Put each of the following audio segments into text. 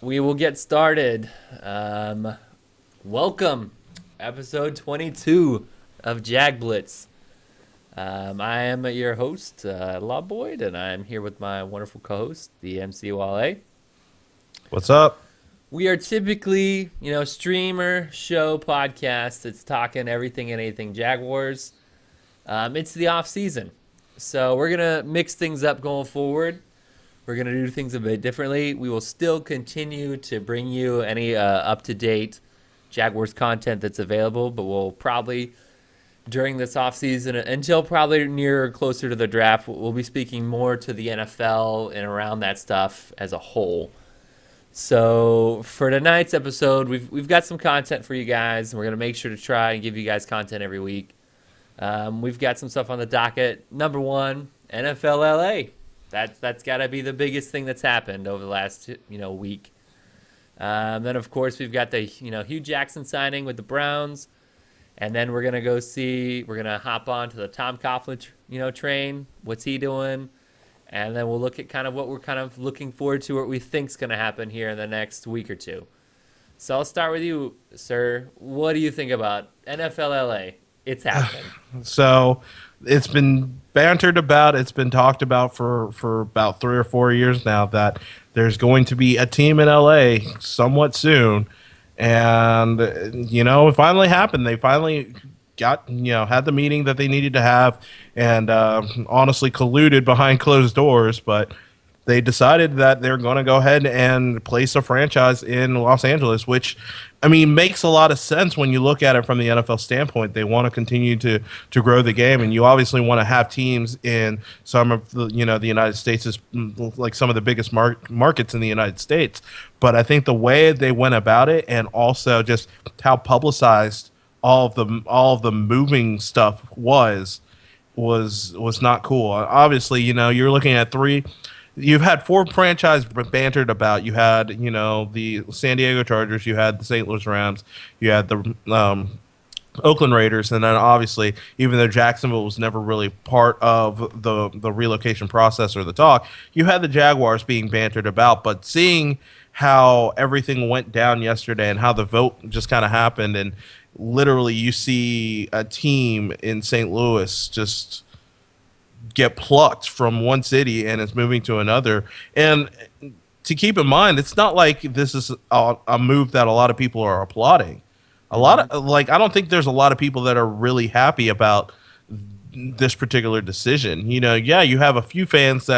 We will get started. Welcome, episode 22 of Jag Blitz. I am your host, Law Boyd, and I'm here with my wonderful co-host, the MC Wale. What's up? We are typically, streamer, show, podcast. It's talking everything and anything Jaguars. It's the off season, so we're gonna mix things up going forward. We're going to do things a bit differently. We will still continue to bring you any up-to-date Jaguars content that's available, but we'll probably, during this offseason, until probably near or closer to the draft, we'll be speaking more to the NFL and around that stuff as a whole. So for tonight's episode, we've got some content for you guys, and we're going to make sure to try and give you guys content every week. We've got some stuff on the docket. Number one, NFL LA. That's got to be the biggest thing that's happened over the last week. Then of course we've got the Hugh Jackson signing with the Browns, and then we're gonna hop on to the Tom Coughlin train. What's he doing? And then we'll look at kind of what we're kind of looking forward to, what we think's gonna happen here in the next week or two. So I'll start with you, sir. What do you think about NFL LA? It's happening. So it's been bantered about, it's been talked about for about 3 or 4 years now that there's going to be a team in LA somewhat soon. And, it finally happened. They finally got, had the meeting that they needed to have and honestly colluded behind closed doors. But they decided that they're going to go ahead and place a franchise in Los Angeles, which, I mean, makes a lot of sense when you look at it from the NFL standpoint. They want to continue to grow the game, and you obviously want to have teams in some of the, the United States is like some of the biggest markets in the United States. But I think the way they went about it, and also just how publicized all of the moving stuff was not cool. Obviously, you're looking at three. You've had four franchises bantered about. You had, the San Diego Chargers. You had the St. Louis Rams. You had the Oakland Raiders, and then obviously, even though Jacksonville was never really part of the relocation process or the talk, you had the Jaguars being bantered about. But seeing how everything went down yesterday and how the vote just kind of happened, and literally you see a team in St. Louis just get plucked from one city and it's moving to another. And to keep in mind, it's not like this is a move that a lot of people are applauding. A lot of I don't think there's a lot of people that are really happy about this particular decision. Yeah, you have a few fans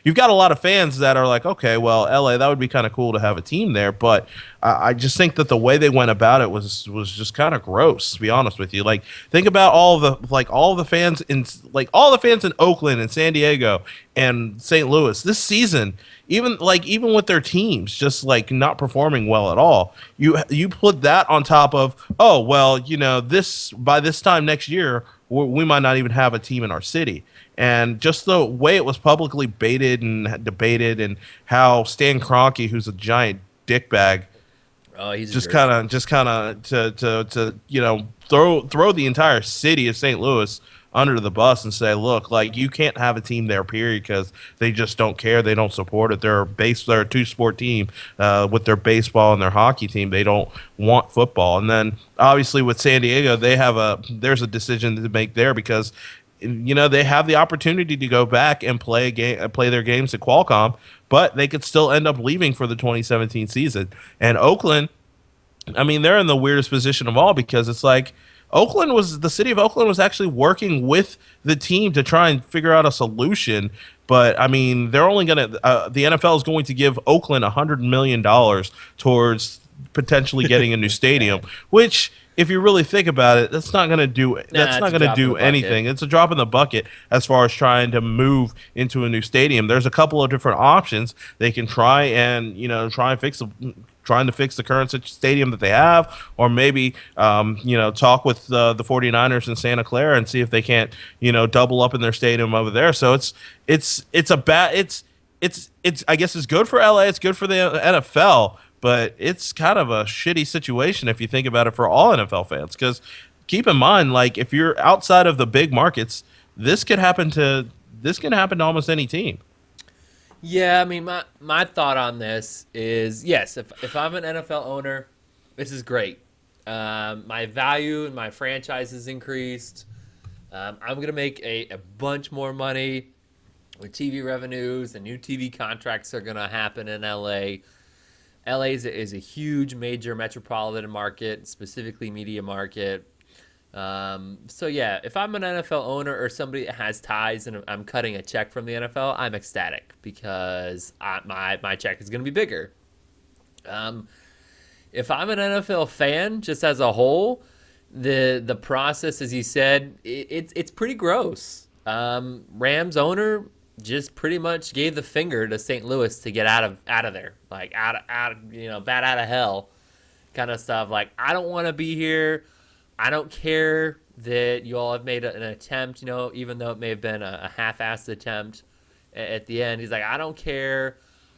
you've got a lot of fans that are like, okay, well, LA, that would be kind of cool to have a team there. But I just think that the way they went about it was just kind of gross, to be honest with you. Like, think about all the fans in Oakland and San Diego and St. Louis this season. Even with their teams just not performing well at all, you put that on top of, oh well, this by this time next year we might not even have a team in our city. And just the way it was publicly baited and debated, and how Stan Kroenke, who's a giant dickbag, He's just kind of to throw the entire city of St. Louis under the bus and say, look, you can't have a team there, period, because they just don't care. They don't support it. They're a two-sport team with their baseball and their hockey team. They don't want football. And then obviously with San Diego, there's a decision to make there, because they have the opportunity to go back and play their games at Qualcomm, but they could still end up leaving for the 2017 season. And Oakland, I mean, they're in the weirdest position of all, because it's like, the city of Oakland was actually working with the team to try and figure out a solution. But I mean, they're only going to, the NFL is going to give Oakland $100 million towards potentially getting a new stadium, which, if you really think about it, that's not going to do anything. It's a drop in the bucket as far as trying to move into a new stadium. There's a couple of different options. They can trying to fix the current stadium that they have, or maybe talk with the 49ers in Santa Clara and see if they can't double up in their stadium over there. So it's I guess it's good for LA, it's good for the NFL, but it's kind of a shitty situation if you think about it for all NFL fans, because keep in mind, if you're outside of the big markets, this can happen to almost any team. Yeah, I mean, my thought on this is yes, if I'm an NFL owner, this is great. My value and my franchise is increased. I'm going to make a bunch more money with TV revenues, and new TV contracts are going to happen in LA. LA is a huge major metropolitan market, specifically media market. So yeah, if I'm an NFL owner or somebody that has ties and I'm cutting a check from the NFL, I'm ecstatic because my check is going to be bigger. Um, if I'm an NFL fan, just as a whole, the process, as you said, it's pretty gross. Rams owner just pretty much gave the finger to St. Louis to get out of there, like bat out of hell, kind of stuff. Like, I don't want to be here. I don't care that you all have made an attempt, even though it may have been a half-assed attempt at the end. He's like, I don't care.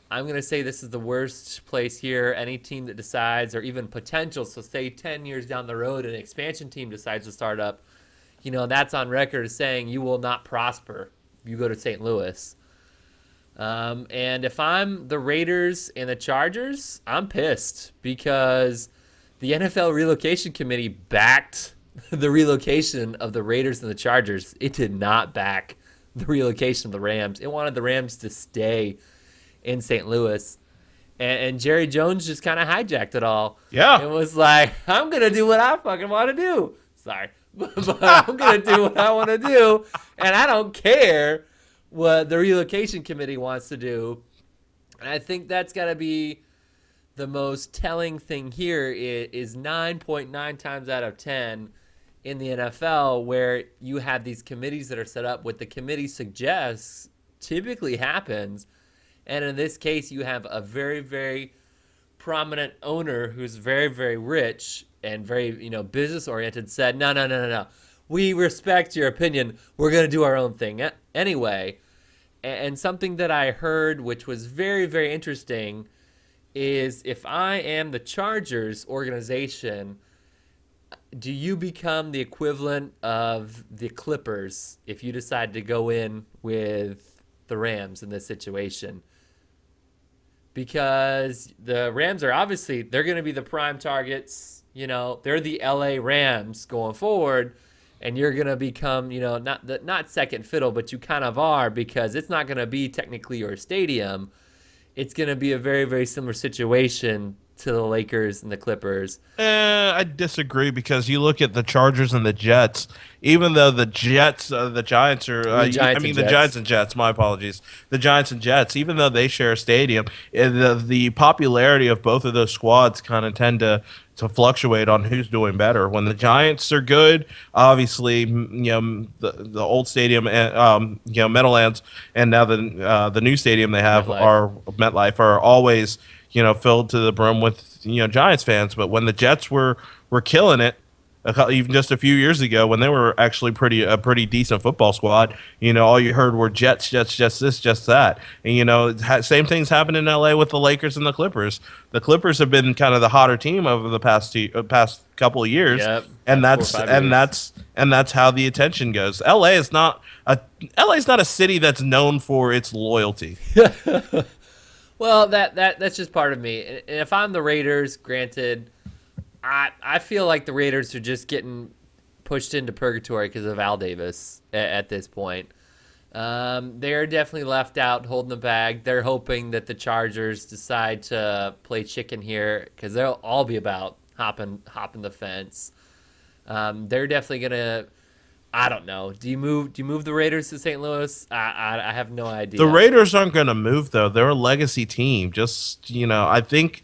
I'm going to say this is the worst place here. Any team that decides, or even potential, so say 10 years down the road, an expansion team decides to start up, that's on record as saying you will not prosper if you go to St. Louis. And if I'm the Raiders and the Chargers, I'm pissed because the NFL Relocation Committee backed the relocation of the Raiders and the Chargers. It did not back the relocation of the Rams. It wanted the Rams to stay in St. Louis. And Jerry Jones just kind of hijacked it all. Yeah. It was like, I'm going to do what I fucking want to do. Sorry. But I'm going to do what I want to do. And I don't care what the relocation committee wants to do. And I think that's got to be the most telling thing here is 9.9 times out of 10 in the NFL where you have these committees that are set up. What the committee suggests typically happens. And in this case, you have a very, very prominent owner who's very, very rich and very, business oriented said, no. We respect your opinion. We're going to do our own thing anyway. And something that I heard, which was very, very interesting, is if I am the Chargers organization, do you become the equivalent of the Clippers if you decide to go in with the Rams in this situation? Because the Rams are obviously, they're going to be the prime targets. They're the LA Rams going forward, and you're going to become, not second fiddle, but you kind of are, because it's not going to be technically your stadium. It's going to be a very, very similar situation to the Lakers and the Clippers. I disagree because you look at the Chargers and the Jets. Even though the Giants are, the Giants and Jets. My apologies. The Giants and Jets. Even though they share a stadium, the popularity of both of those squads kind of tend to fluctuate on who's doing better. When the Giants are good, obviously, the old stadium, Meadowlands, and now the new stadium they have MetLife are always filled to the brim with Giants fans. But when the Jets were killing it, even just a few years ago, when they were actually a pretty decent football squad, all you heard were Jets, this, just that. And same things happened in LA with the Lakers and the Clippers. The Clippers have been kind of the hotter team over the past couple of years, yep, and that's how the attention goes. LA's not a city that's known for its loyalty. Well, that's just part of me. And if I'm the Raiders, granted, I feel like the Raiders are just getting pushed into purgatory because of Al Davis at this point. They're definitely left out holding the bag. They're hoping that the Chargers decide to play chicken here because they'll all be about hopping the fence. They're definitely gonna. I don't know. Do you move the Raiders to St. Louis? I have no idea. The Raiders aren't going to move though. They're a legacy team. Just I think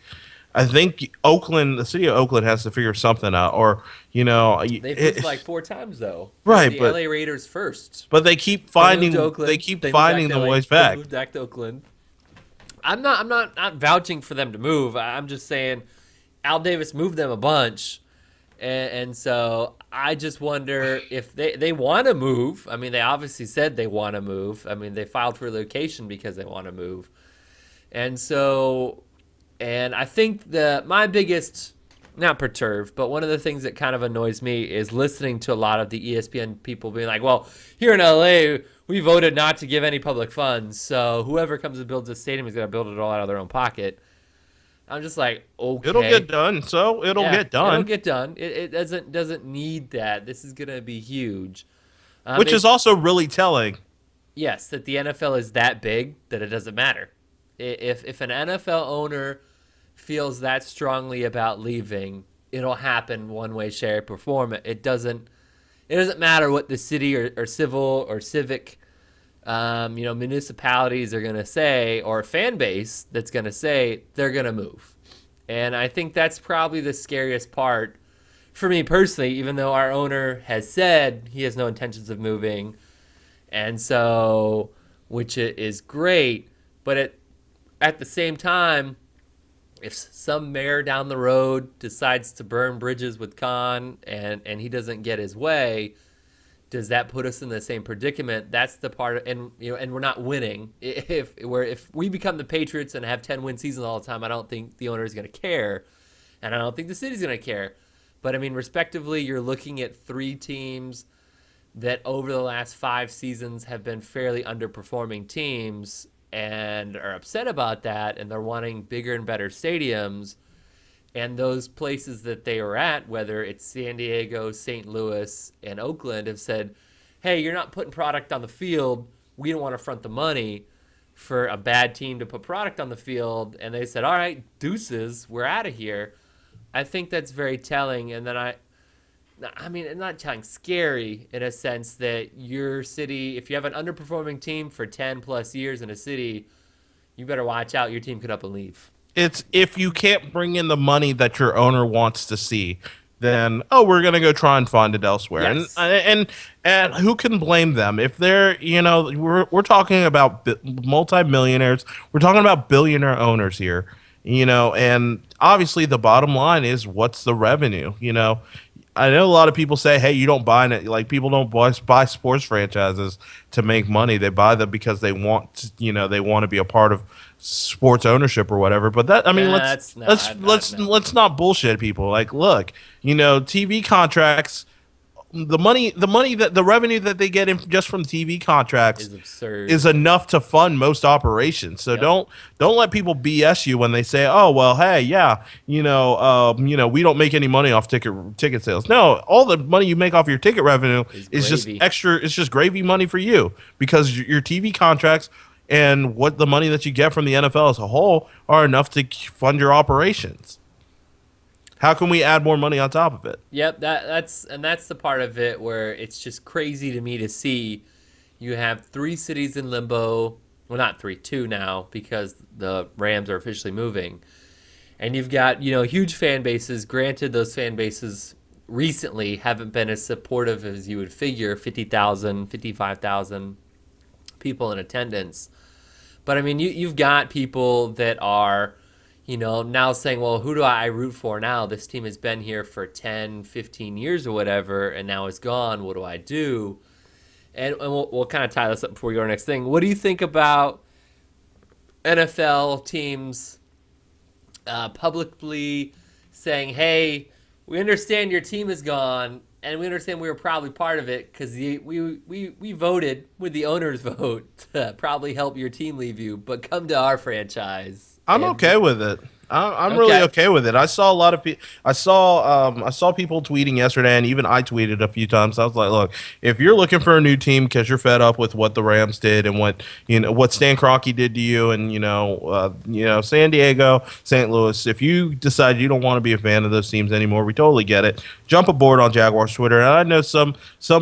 Oakland, the city of Oakland, has to figure something out. Or they've moved like 4 times though. Right, the but LA Raiders first. But they keep finding the ways back. They moved back to Oakland. I'm not vouching for them to move. I'm just saying Al Davis moved them a bunch. And so I just wonder if they want to move. I mean, they obviously said they want to move. I mean, they filed for relocation because they want to move. And so, and I think my biggest, not perturbed, but one of the things that kind of annoys me is listening to a lot of the ESPN people being like, well, here in LA, we voted not to give any public funds, so whoever comes and builds this stadium is going to build it all out of their own pocket. I'm just like, okay, It'll get done. So it'll get done. It'll get done. It doesn't need that. This is going to be huge. Which is also really telling. Yes, that the NFL is that big that it doesn't matter. If an NFL owner feels that strongly about leaving, it'll happen one way, shape, or form. It doesn't matter what the city or civil or civic municipalities are going to say, or a fan base that's going to say, they're going to move. And I think that's probably the scariest part for me personally, even though our owner has said he has no intentions of moving. And so, which is great, but at the same time, if some mayor down the road decides to burn bridges with Khan and he doesn't get his way, does that put us in the same predicament? That's the part, and we're not winning. If we become the Patriots and have 10-win seasons all the time, I don't think the owner is going to care, and I don't think the city's going to care. But I mean, respectively, you're looking at 3 teams that over the last 5 seasons have been fairly underperforming teams and are upset about that, and they're wanting bigger and better stadiums. And those places that they were at, whether it's San Diego, St. Louis, and Oakland, have said, hey, you're not putting product on the field. We don't want to front the money for a bad team to put product on the field. And they said, all right, deuces, we're out of here. I think that's very telling. And then I mean, not telling, scary in a sense that your city, if you have an underperforming team for 10 plus years in a city, you better watch out. Your team could up and leave. It's if you can't bring in the money that your owner wants to see, then we're gonna go try and find it elsewhere. Yes. And who can blame them if they're we're talking about multimillionaires, we're talking about billionaire owners here, and obviously the bottom line is what's the revenue. I know a lot of people say, hey, you don't buy it. Like, people don't buy sports franchises to make money. They buy them because they want they want to be a part of sports ownership or whatever. But that, I mean, let's not bullshit people. Like, look, TV contracts, the revenue that they get in just from TV contracts is absurd. Is enough to fund most operations. So don't let people BS you when they say, oh, well, hey, yeah, we don't make any money off ticket sales. No, all the money you make off your ticket revenue is just extra. It's just gravy money for you, because your TV contracts and what the money that you get from the NFL as a whole are enough to fund your operations. How can we add more money on top of it? Yep, that's the part of it where it's just crazy to me to see you have 3 cities in limbo. Well, not 3, 2 now, because the Rams are officially moving. And you've got, huge fan bases. Granted, those fan bases recently haven't been as supportive as you would figure, 50,000, 55,000 people in attendance. But I mean, you've got people that are, now saying, well, who do I root for now? This team has been here for 10, 15 years or whatever, and now it's gone. What do I do? And we'll kind of tie this up before we go to our next thing. What do you think about NFL teams publicly saying, hey, we understand your team is gone, and we understand we were probably part of it because we voted with the owner's vote to probably help your team leave you, but come to our franchise. I'm okay with it. I'm really okay with it. I saw a lot of people. I saw people tweeting yesterday, and even I tweeted a few times. I was like, "Look, if you're looking for a new team because you're fed up with what the Rams did and what Stan Kroenke did to you, and San Diego, St. Louis, if you decide you don't want to be a fan of those teams anymore, we totally get it. Jump aboard on Jaguars Twitter." And I know some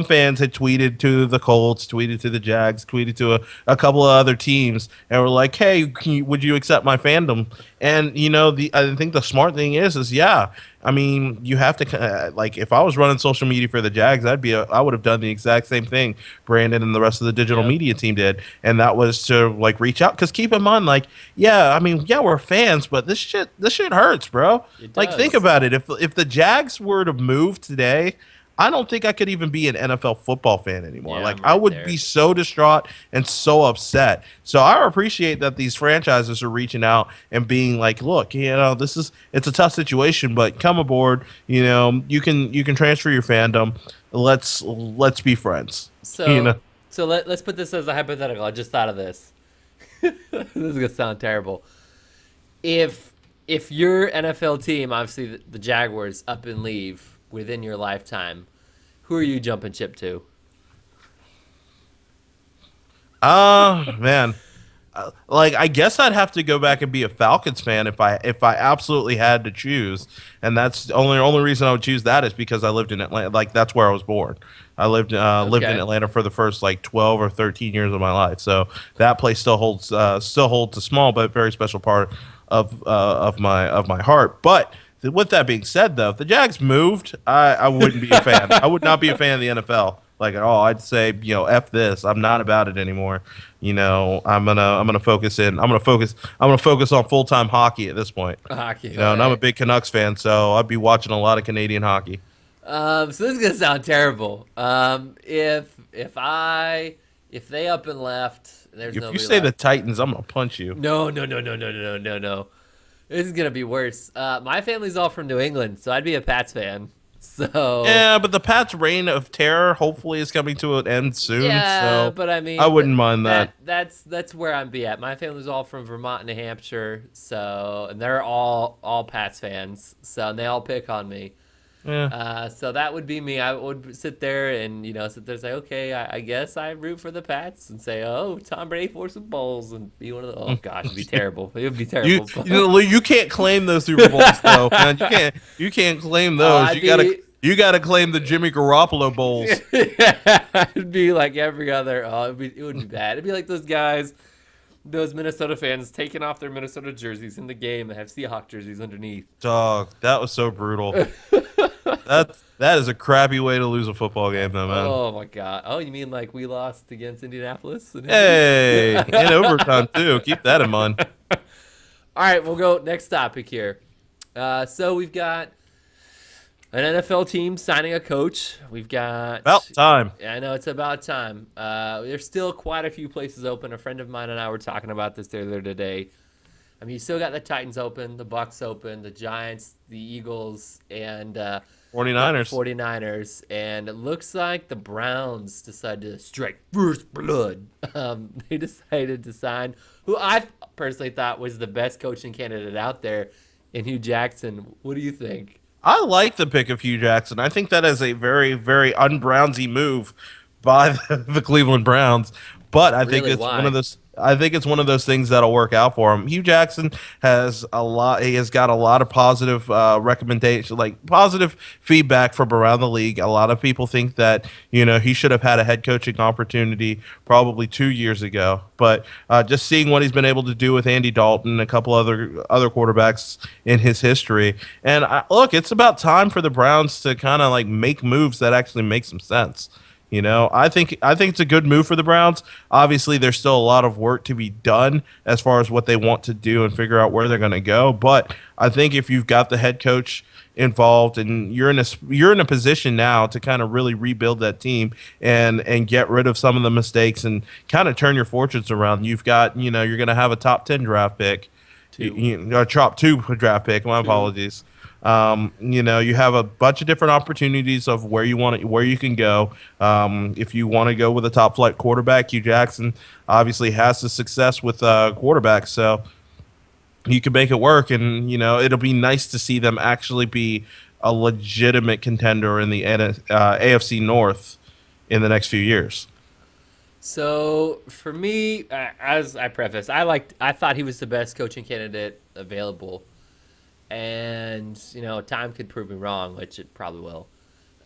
fans had tweeted to the Colts, tweeted to the Jags, tweeted to a couple of other teams, and were like, "Hey, would you accept my fandom?" And I think the smart thing is yeah. I mean, you have to if I was running social media for the Jags, I would have done the exact same thing Brandon and the rest of the digital media team did, and that was to reach out. Because keep in mind, we're fans, but this shit hurts, bro. Think about it. If the Jags were to move today, I don't think I could even be an NFL football fan anymore. Yeah, I would be so distraught and so upset. So I appreciate that these franchises are reaching out and being like, look, it's a tough situation, but come aboard. You can transfer your fandom. Let's be friends. So So let's put this as a hypothetical. I just thought of this. This is gonna sound terrible. If your NFL team, obviously the Jaguars, up and leave within your lifetime, who are you jumping ship to? Man. Like I guess I'd have to go back and be a Falcons fan if I absolutely had to choose, and that's the only reason I would choose that is because I lived in Atlanta. Like that's where I was born. I lived in Okay. Atlanta for the first like 12 or 13 years of my life. So that place still holds a small but very special part of my heart. But with that being said, though, if the Jags moved, I wouldn't be a fan. I would not be a fan of the NFL like at all. I'd say, f this. I'm not about it anymore. I'm gonna focus on full time hockey at this point. Hockey, all And I'm a right. big Canucks fan, so I'd be watching a lot of Canadian hockey. So this is gonna sound terrible. If they up and left, there's If you nobody say the left. Titans, I'm gonna punch you. No, no, no, no, no, no, no, no, no. This is gonna be worse. My family's all from New England, so I'd be a Pats fan. So Yeah, but the Pats' reign of terror hopefully is coming to an end soon, yeah, so but I I mean wouldn't mind that. that's where I'd be at. My family's all from Vermont and New Hampshire, so and they're all Pats fans, so and they all pick on me. Yeah. So that would be me. I would sit there and sit there and say, okay, I guess I root for the Pats and say, oh, Tom Brady for some bowls and be one of the. Oh gosh, it'd be terrible. It would be You terrible. you can't claim those Super Bowls though, man. You can't claim Oh, those. I'd be. You gotta claim the Jimmy Garoppolo bowls. It'd be like every other. Oh, it would be bad. It'd be like those guys, those Minnesota fans taking off their Minnesota jerseys in the game and have Seahawk jerseys underneath. Dog, that was so brutal. That is a crappy way to lose a football game, though, man. Oh my god. Oh, you mean like we lost against Indianapolis? Hey, in overtime too. Keep that in mind. All right, we'll go next topic here. So we've got an NFL team signing a coach. We've got About time. I know it's about time. There's still quite a few places open. A friend of mine and I were talking about this earlier today. I mean, you still got the Titans open, the Bucks open, the Giants, the Eagles, and the 49ers. 49ers. And it looks like the Browns decided to strike first blood. They decided to sign who I personally thought was the best coaching candidate out there in Hugh Jackson. What do you think? I like the pick of Hugh Jackson. I think that is a very, very un-Brownsy move by the Cleveland Browns. But I think Really, it's one why? of those. I think it's one of those things that'll work out for him. Hugh Jackson has a lot. He has got a lot of positive recommendation, like positive feedback from around the league. A lot of people think that he should have had a head coaching opportunity probably 2 years ago. But just seeing what he's been able to do with Andy Dalton and a couple other quarterbacks in his history, and look, it's about time for the Browns to kind of like make moves that actually make some sense. I think it's a good move for the Browns. Obviously, there's still a lot of work to be done as far as what they want to do and figure out where they're going to go. But I think if you've got the head coach involved and you're in a position now to kind of really rebuild that team and get rid of some of the mistakes and kind of turn your fortunes around. You've got you're going to have a top 10 draft pick, a top 2 draft pick. My apologies. You have a bunch of different opportunities of where you can go. If you want to go with a top flight quarterback, Hugh Jackson obviously has the success with quarterbacks, so you can make it work. And it'll be nice to see them actually be a legitimate contender in the AFC North in the next few years. So for me, as I preface, I thought he was the best coaching candidate available, and time could prove me wrong, which it probably will.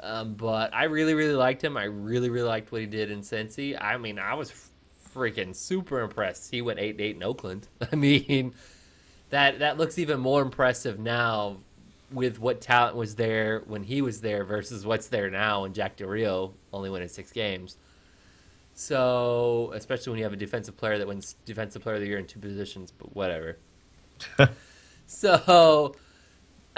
But I really, really liked him. I really, really liked what he did in Cincy. I mean, I was freaking super impressed. He went 8-8 in Oakland. I mean, that looks even more impressive now with what talent was there when he was there versus what's there now when Jack Del Rio only went in 6 games. So, especially when you have a defensive player that wins Defensive Player of the Year in 2 positions, but whatever. So,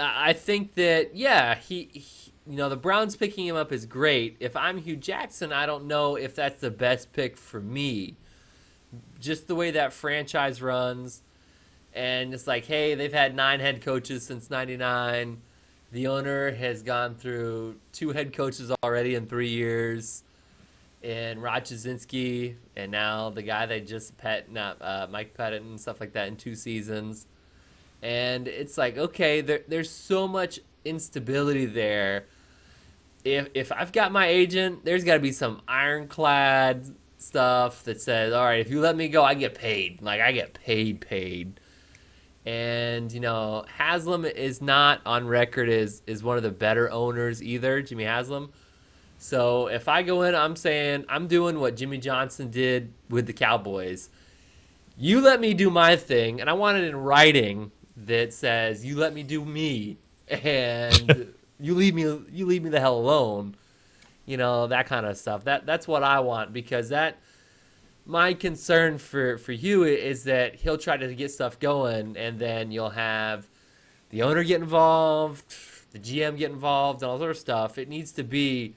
I think that, yeah, the Browns picking him up is great. If I'm Hugh Jackson, I don't know if that's the best pick for me. Just the way that franchise runs, and it's like, hey, they've had 9 head coaches since '99. The owner has gone through 2 head coaches already in 3 years. and Rod Jasinski, and now the guy they just Mike Pettit and stuff like that in 2 seasons. And it's like, okay, there's so much instability there. If I've got my agent, there's got to be some ironclad stuff that says, all right, if you let me go, I get paid. Like, I get paid. And, Haslam is not on record as one of the better owners either, Jimmy Haslam. So if I go in, I'm saying I'm doing what Jimmy Johnson did with the Cowboys. You let me do my thing, and I want it in writing that says you let me do me, and you leave me the hell alone. That kind of stuff. That's what I want, because my concern for Hugh is that he'll try to get stuff going, and then you'll have the owner get involved, the GM get involved, and all that sort of stuff. It needs to be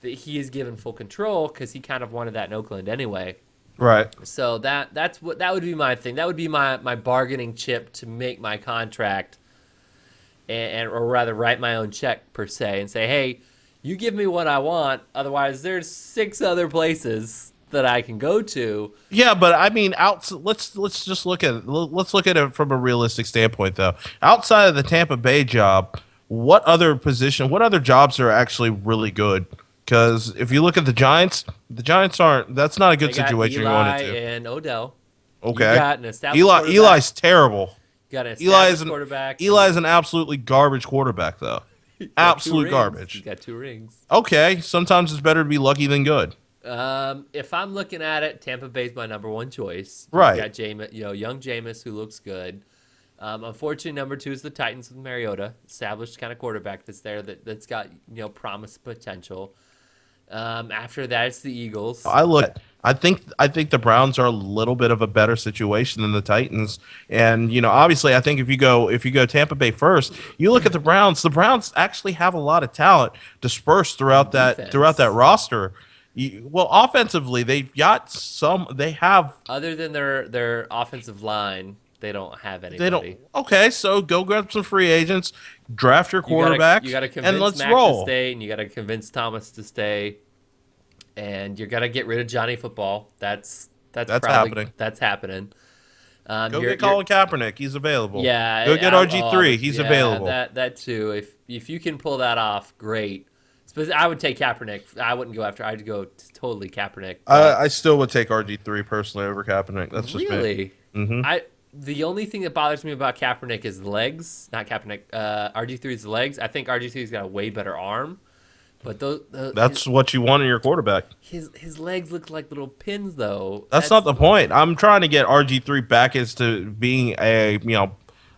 that he is given full control, because he kind of wanted that in Oakland anyway. Right. So that would be my thing. That would be my bargaining chip to make my contract, or rather write my own check per se, and say, hey, you give me what I want. Otherwise, there's 6 other places that I can go to. Yeah, but I mean, let's just look at it from a realistic standpoint, though. Outside of the Tampa Bay job, what other jobs are actually really good? Because if you look at the Giants aren't. That's not a good situation you're going into. And Odell. Okay. You got an established quarterback. Eli's terrible. You got an established quarterback. Eli's an absolutely garbage quarterback, though. Absolute garbage. You got 2 rings. Okay, sometimes it's better to be lucky than good. If I'm looking at it, Tampa Bay's my number 1 choice. Right. You got young Jameis, who looks good. Unfortunately, number 2 is the Titans with Mariota, established kind of quarterback that's there that's got promise potential. After that, it's the Eagles. I think the Browns are a little bit of a better situation than the Titans, and obviously, I think if you go Tampa Bay first, you look at the Browns. The Browns actually have a lot of talent dispersed throughout that roster. Offensively, they've got some. They have, other than their offensive line, they don't have anybody. They don't. Okay, so go grab some free agents, draft your quarterback, you gotta convince and let's Mac roll. to stay, and you got to convince Thomas to stay, and you're gonna get rid of Johnny Football. That's happening. That's happening. Go get Colin Kaepernick. He's available. Yeah. Go get RG3. He's available. That too. If you can pull that off, great. I would take Kaepernick. I wouldn't go after. I'd go totally Kaepernick. I still would take RG3 personally over Kaepernick. That's just really. Me. Mm-hmm. The only thing that bothers me about Kaepernick is legs. Not Kaepernick. RG3's legs. I think RG3's got a way better arm. But that's what you want in your quarterback. His legs look like little pins, though. That's not the point. I'm trying to get RG3 back into being a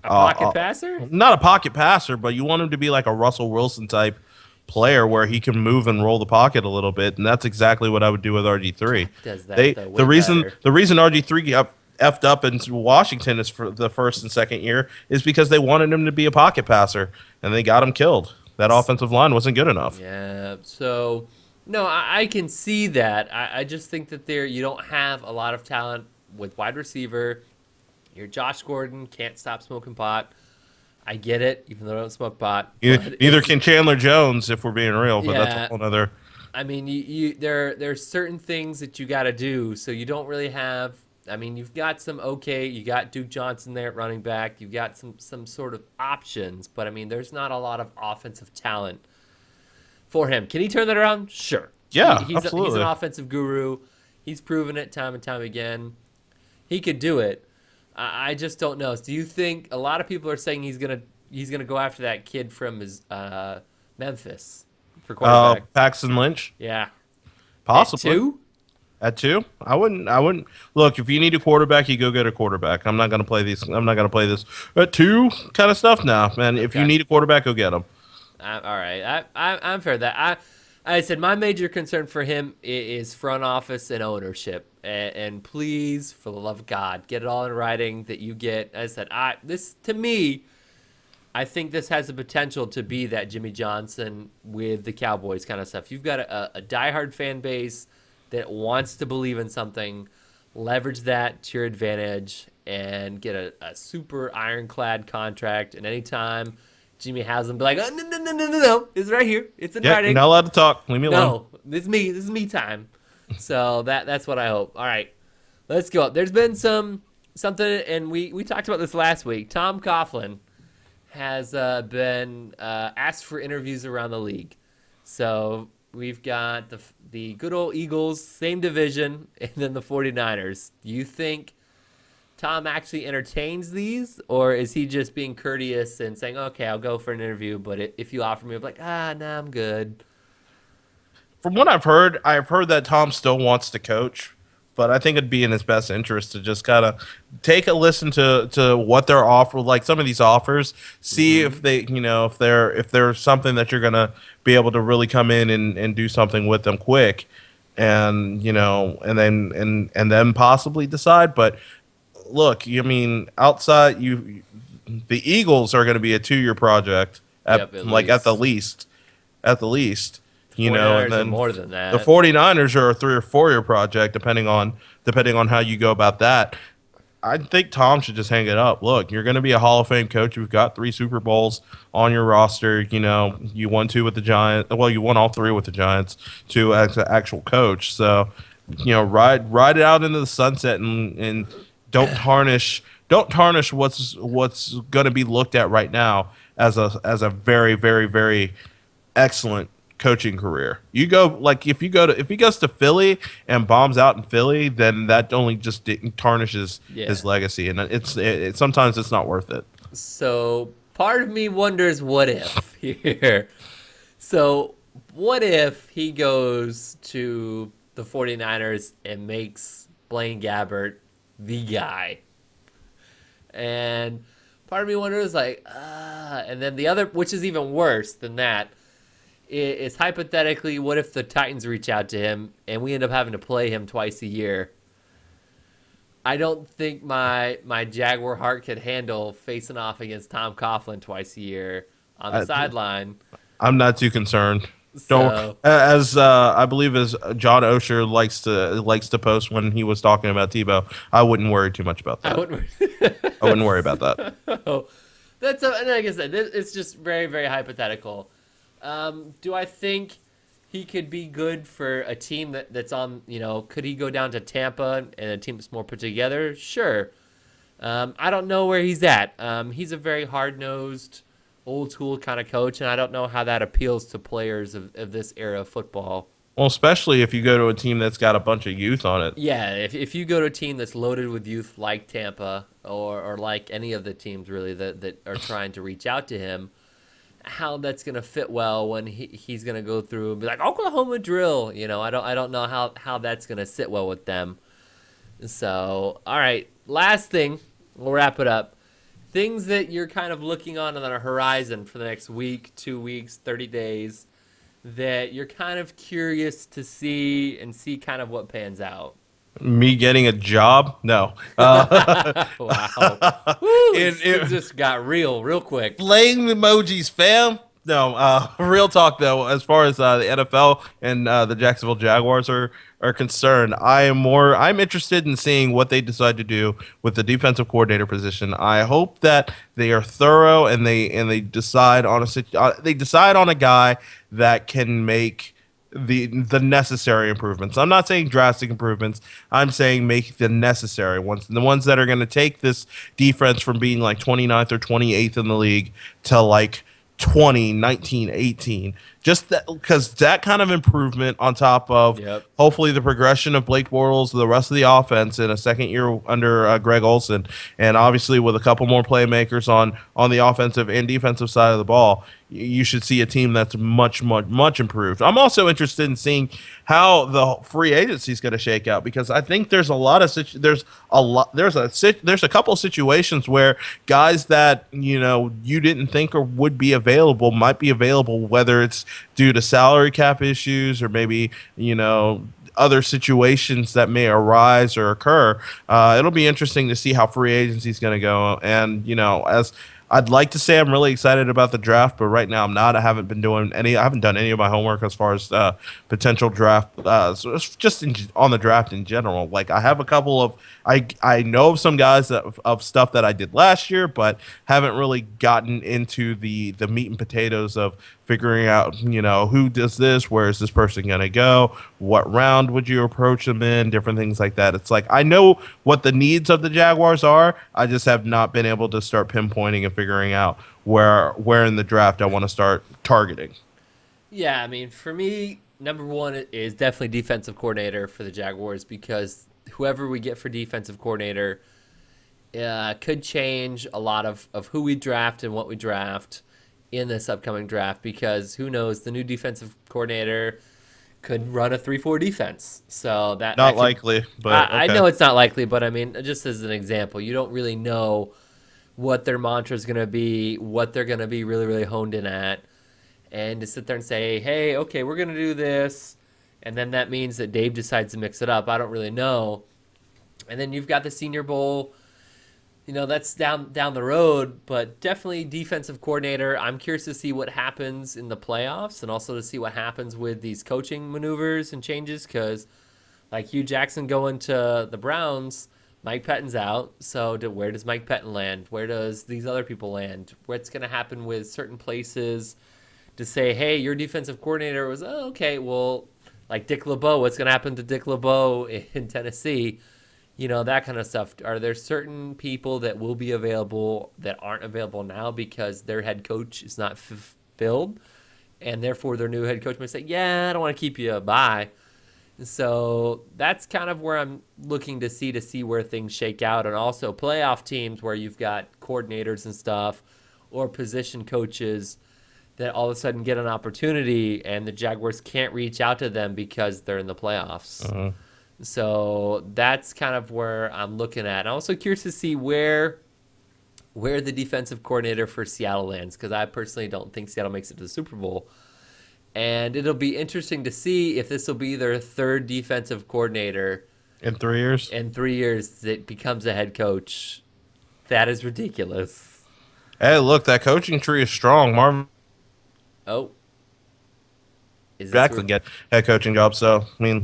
pocket passer. Not a pocket passer, but you want him to be like a Russell Wilson type player where he can move and roll the pocket a little bit, and that's exactly what I would do with RG3. Does that, the reason RG3 got effed up in Washington is for the first and second year is because they wanted him to be a pocket passer, and they got him killed. That offensive line wasn't good enough. Yeah, so no, I can see that. I just think that you don't have a lot of talent with wide receiver. Your Josh Gordon can't stop smoking pot. I get it, even though I don't smoke pot. Neither can Chandler Jones, if we're being real, but that's a whole other. I mean, there's certain things that you got to do, so you don't really have. I mean, you've got you got Duke Johnson there at running back. You've got some sort of options, but I mean, there's not a lot of offensive talent for him. Can he turn that around? Sure. Yeah, absolutely. He's an offensive guru. He's proven it time and time again. He could do it. I just don't know. Do you think a lot of people are saying he's gonna go after that kid from his Memphis for quarterback? Paxton Lynch. Yeah, possibly. At 2? I wouldn't look. If you need a quarterback, you go get a quarterback. I'm not gonna play this at 2 kind of stuff now, man. If you need a quarterback, go get him. All right, I'm fair that I said my major concern for him is front office and ownership. And please, for the love of God, get it all in writing that you get. As I said, this to me, I think this has the potential to be that Jimmy Johnson with the Cowboys kind of stuff. You've got a diehard fan base that wants to believe in something. Leverage that to your advantage and get a super ironclad contract. And anytime Jimmy has them, be like, oh, no, it's right here. It's in writing. You're not allowed to talk. Leave me alone. No, this is me time. So that's what I hope. All right, let's go. There's been something, and we talked about this last week. Tom Coughlin has been asked for interviews around the league. So we've got the good old Eagles, same division, and then the 49ers. Do you think Tom actually entertains these, or is he just being courteous and saying, okay, I'll go for an interview, but if you offer me, I'm like, nah, I'm good. From what I've heard that Tom still wants to coach, but I think it'd be in his best interest to just kind of take a listen to what they're offer, like some of these offers, see if they, if there's something that you're gonna be able to really come in and do something with them quick, and and then possibly decide. But look, I mean, outside the Eagles are going to be a 2-year project Yep, at the least, and 49ers are then more than that. the 49ers are a 3 or 4-year project depending on how you go about that. I think Tom should just hang it up. Look, you're going to be a Hall of Fame coach. You've got 3 Super Bowls on your roster. You won 2 with the Giants. Well, you won all 3 with the Giants, 2 as an actual coach. So, ride it out into the sunset and don't tarnish what's going to be looked at right now as a very, very, very excellent coaching career. If he goes to Philly and bombs out in Philly, then that only just tarnishes his legacy, and sometimes it's not worth it. So part of me wonders what if here. So what if he goes to the 49ers and makes Blaine Gabbert the guy? And part of me wonders and then the other, which is even worse than that, is hypothetically, what if the Titans reach out to him and we end up having to play him twice a year? I don't think my Jaguar heart could handle facing off against Tom Coughlin twice a year on the sideline. I'm not too concerned. So, I believe as John Osher likes to post when he was talking about Tebow, I wouldn't worry too much about that. I wouldn't worry about that. Oh, and like I said, it's just very, very hypothetical. Do I think he could be good for a team that's on, could he go down to Tampa and a team that's more put together? Sure. I don't know where he's at. He's a very hard-nosed, old-school kind of coach, and I don't know how that appeals to players of this era of football. Well, especially if you go to a team that's got a bunch of youth on it. Yeah, if you go to a team that's loaded with youth like Tampa or like any of the teams really that are trying to reach out to him, how that's gonna fit well when he's gonna go through and be like Oklahoma drill. I don't know how that's gonna sit well with them. So all right, last thing, we'll wrap it up. Things that you're kind of looking on the horizon for the next week, 2 weeks, 30 days, that you're kind of curious to see kind of what pans out. Me getting a job? No. Wow. Woo, it just got real quick. Flame emojis, fam. No, real talk though. As far as the NFL and the Jacksonville Jaguars are concerned, I'm interested in seeing what they decide to do with the defensive coordinator position. I hope that they are thorough and they decide on a guy that can make the necessary improvements. I'm not saying drastic improvements. I'm saying make the necessary ones. The ones that are going to take this defense from being like 29th or 28th in the league to like 20, 19, 18. Just because that kind of improvement on top of hopefully the progression of Blake Bortles, the rest of the offense in a second year under Greg Olson, and obviously with a couple more playmakers on the offensive and defensive side of the ball, you should see a team that's much, much, much improved. I'm also interested in seeing how the free agency is going to shake out, because I think there's a couple of situations where guys that you didn't think or would be available might be available, whether it's due to salary cap issues or maybe other situations that may arise or occur. It'll be interesting to see how free agency is going to go, and as I'd like to say I'm really excited about the draft, but right now I'm not. I haven't been doing any. I haven't done any of my homework as far as potential draft. So it's just on the draft in general. Like I have a couple of. I know of some guys of stuff that I did last year, but haven't really gotten into the meat and potatoes of figuring out, who does this, where is this person going to go, what round would you approach them in, different things like that. It's like I know what the needs of the Jaguars are. I just have not been able to start pinpointing and figuring out where in the draft I want to start targeting. Yeah, I mean, for me, number one is definitely defensive coordinator for the Jaguars because whoever we get for defensive coordinator could change a lot of who we draft and what we draft in this upcoming draft because who knows, the new defensive coordinator could run a 3-4 defense. So Not likely, but I okay. know it's not likely, but I mean, just as an example, you don't really know what their mantra is going to be, what they're going to be really, really honed in at. And to sit there and say, hey, okay, we're going to do this. And then that means that Dave decides to mix it up. I don't really know. And then you've got the Senior Bowl. That's down the road, but definitely defensive coordinator. I'm curious to see what happens in the playoffs and also to see what happens with these coaching maneuvers and changes because like Hugh Jackson going to the Browns, Mike Pettine's out. So where does Mike Pettine land? Where does these other people land? What's going to happen with certain places to say, hey, your defensive coordinator was, oh, okay, well, like Dick LeBeau, what's going to happen to Dick LeBeau in Tennessee? That kind of stuff. Are there certain people that will be available that aren't available now because their head coach is not filled, and therefore their new head coach might say, yeah, I don't want to keep you. Bye. So that's kind of where I'm looking to see where things shake out, and also playoff teams where you've got coordinators and stuff or position coaches that all of a sudden get an opportunity and the Jaguars can't reach out to them because they're in the playoffs. Uh-huh. So that's kind of where I'm looking at. I'm also curious to see where the defensive coordinator for Seattle lands because I personally don't think Seattle makes it to the Super Bowl. And it'll be interesting to see if this will be their third defensive coordinator In 3 years? in 3 years that becomes a head coach. That is ridiculous. Hey, look, that coaching tree is strong. Marvin Oh. Is this Jackson get head coaching job, so I mean,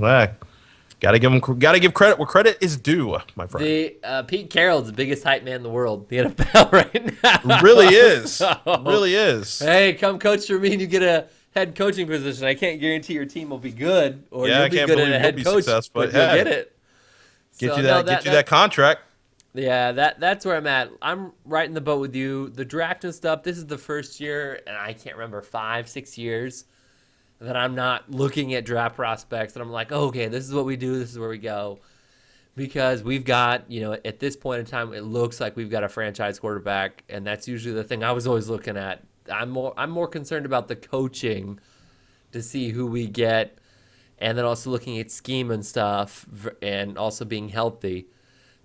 gotta give credit where credit is due, my friend. The Pete Carroll's the biggest hype man in the world, the NFL right now. Really is. So, Really is. hey, come coach for me and you get a head coaching position. I can't guarantee your team will be good or Yeah, I you'll be can't good at believe a head you'll be coach, successful, but yeah. you'll get it. Get So, you no, that contract. Yeah, that's where I'm at. I'm right in the boat with you. The draft and stuff, this is the first year, and I can't remember 5-6 years that I'm not looking at draft prospects and I'm like, oh, okay, this is what we do, this is where we go. Because we've got, at this point in time, it looks like we've got a franchise quarterback, and that's usually the thing I was always looking at. I'm more concerned about the coaching to see who we get, and then also looking at scheme and stuff, and also being healthy.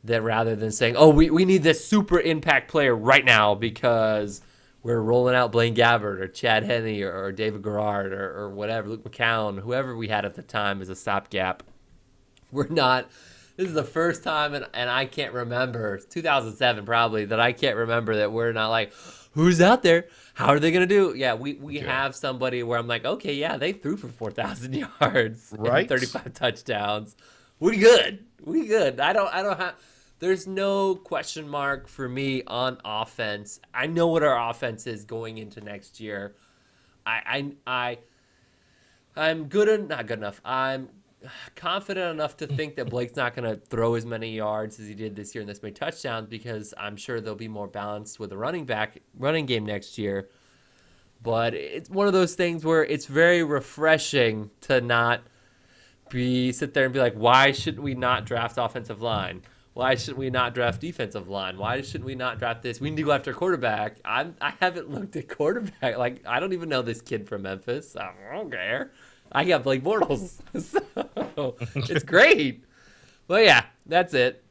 That rather than saying, oh, we need this super impact player right now because we're rolling out Blaine Gabbert or Chad Henne or David Garrard or whatever, Luke McCown, whoever we had at the time as a stopgap. We're not. This is the first time, and I can't remember, 2007 probably, that I can't remember that we're not like, who's out there? How are they going to do? Yeah, we have somebody where I'm like, okay, yeah, they threw for 4,000 yards Right. and 35 touchdowns. We good. We good. I don't have. There's no question mark for me on offense. I know what our offense is going into next year. I'm not good enough. I'm confident enough to think that Blake's not going to throw as many yards as he did this year and this many touchdowns because I'm sure they'll be more balanced with the running game next year. But it's one of those things where it's very refreshing to not sit there and be like, why shouldn't we not draft offensive line? Why shouldn't we not draft defensive line? Why shouldn't we not draft this? We need to go after quarterback. I haven't looked at quarterback. Like, I don't even know this kid from Memphis. I don't care. I got Blake Bortles. So, it's great. Well, yeah, that's it.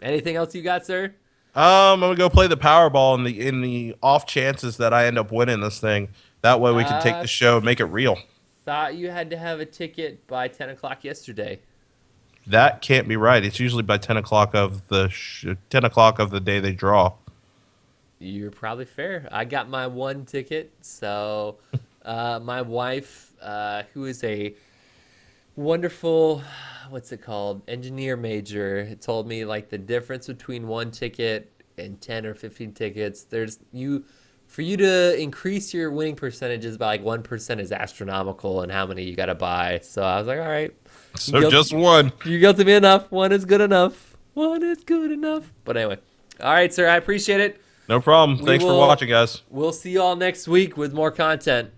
Anything else you got, sir? I'm gonna go play the Powerball in the off chances that I end up winning this thing. That way we can take the show and make it real. Thought you had to have a ticket by 10 o'clock yesterday. That can't be right. It's usually by 10 o'clock of the 10 o'clock of the day they draw. You're probably fair. I got my one ticket, so my wife, who is a wonderful, what's it called, engineer major, told me like the difference between one ticket and 10 or 15 tickets. For you to increase your winning percentages by like 1% is astronomical, and how many you got to buy. So I was like, all right, So just one. you guilty me enough. One is good enough. One is good enough. But anyway, all right, sir, I appreciate it. No problem. Thanks for watching, guys. We'll see you all next week with more content.